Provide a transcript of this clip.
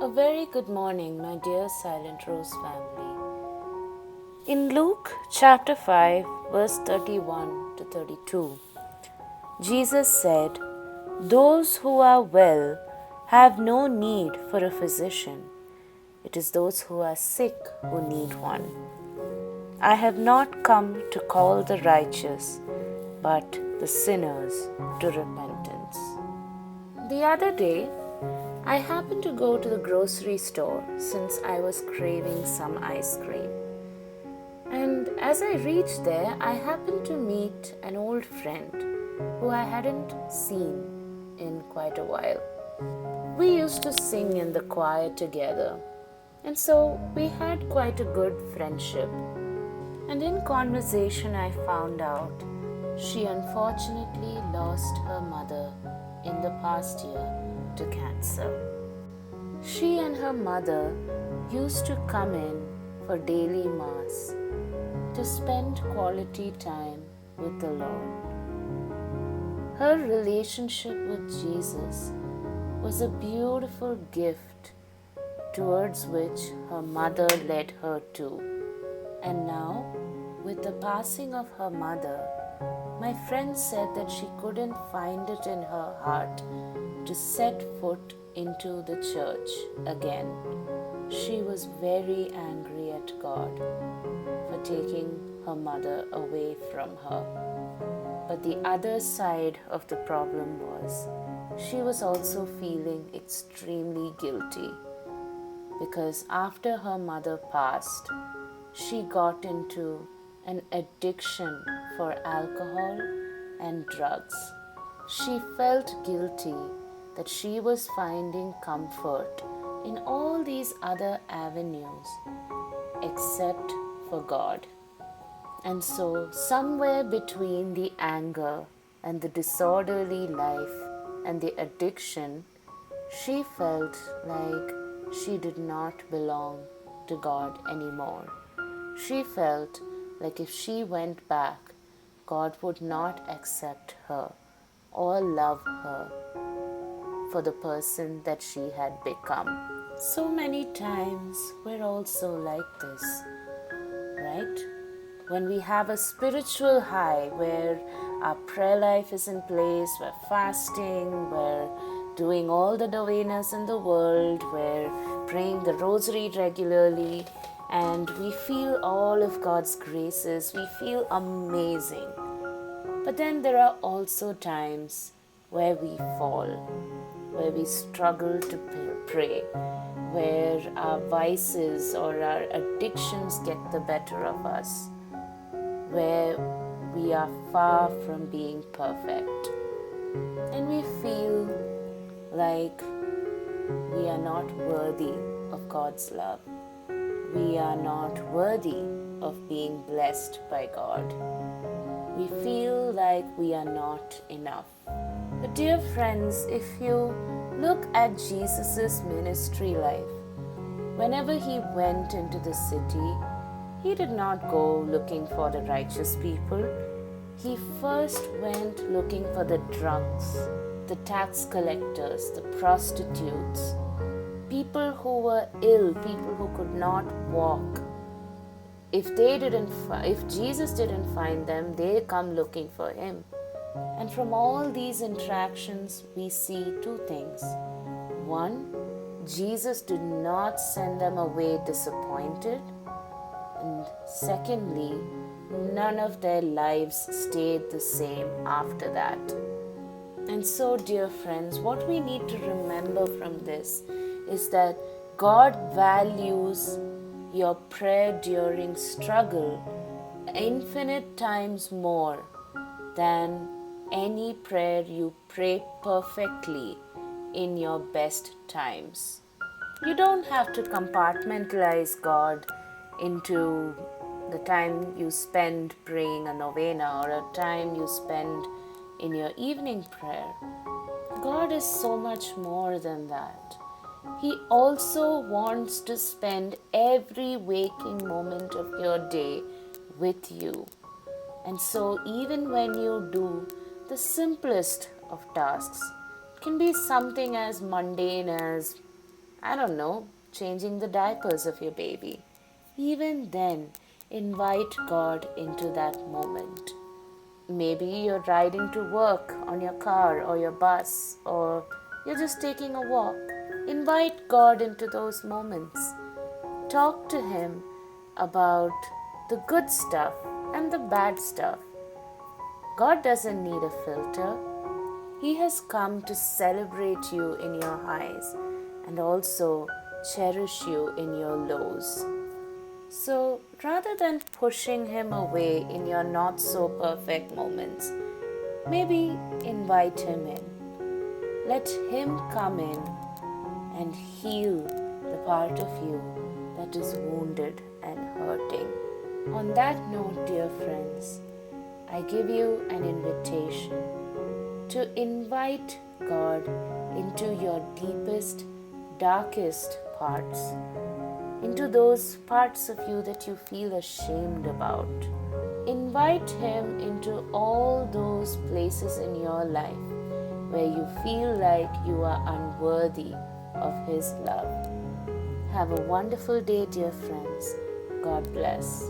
A very good morning, my dear Silent Rose family. In Luke chapter 5, verse 31 to 32, Jesus said, "Those who are well have no need for a physician. It is those who are sick who need one. I have not come to call the righteous, but the sinners to repentance." The other day, I happened to go to the grocery store since I was craving some ice cream. And as I reached there, I happened to meet an old friend who I hadn't seen in quite a while. We used to sing in the choir together, and so we had quite a good friendship. And in conversation, I found out she unfortunately lost her mother in the past year to cancer. She and her mother used to come in for daily mass to spend quality time with the Lord. Her relationship with Jesus was a beautiful gift towards which her mother led her to. And now, with the passing of her mother, my friend said that she couldn't find it in her heart to set foot into the church again. She was very angry at God for taking her mother away from her. But the other side of the problem was she was also feeling extremely guilty because after her mother passed, she got into an addiction for alcohol and drugs. She felt guilty that she was finding comfort in all these other avenues except for God. And so, somewhere between the anger and the disorderly life and the addiction, she felt like she did not belong to God anymore. She felt like if she went back, God would not accept her or love her for the person that she had become. So many times we're also like this, right? When we have a spiritual high where our prayer life is in place, we're fasting, we're doing all the novenas in the world, we're praying the rosary regularly, and we feel all of God's graces, we feel amazing. But then there are also times where we fall, where we struggle to pray, where our vices or our addictions get the better of us, where we are far from being perfect, and we feel like we are not worthy of God's love. We are not worthy of being blessed by God. We feel like we are not enough. But dear friends, if you look at Jesus' ministry life, whenever he went into the city, he did not go looking for the righteous people. He first went looking for the drunks, the tax collectors, the prostitutes, people who were ill, people who could not walk. If Jesus didn't find them, they come looking for him. And from all these interactions, we see two things. One, Jesus did not send them away disappointed. And secondly, none of their lives stayed the same after that. And so, dear friends, what we need to remember from this is that God values your prayer during struggle infinite times more than any prayer you pray perfectly in your best times. You don't have to compartmentalize God into the time you spend praying a novena or a time you spend in your evening prayer. God is so much more than that. He also wants to spend every waking moment of your day with you. And so even when you do the simplest of tasks, it can be something as mundane as I don't know, changing the diapers of your baby. Even then, invite God into that moment. Maybe you're riding to work on your car or your bus, or you're just taking a walk. Invite God into those moments. Talk to Him about the good stuff and the bad stuff. God doesn't need a filter. He has come to celebrate you in your highs and also cherish you in your lows. So rather than pushing Him away in your not so perfect moments, maybe invite Him in. Let Him come in and heal the part of you that is wounded and hurting. On that note, dear friends, I give you an invitation to invite God into your deepest, darkest parts, into those parts of you that you feel ashamed about. Invite Him into all those places in your life where you feel like you are unworthy of His love. Have a wonderful day, dear friends. God bless.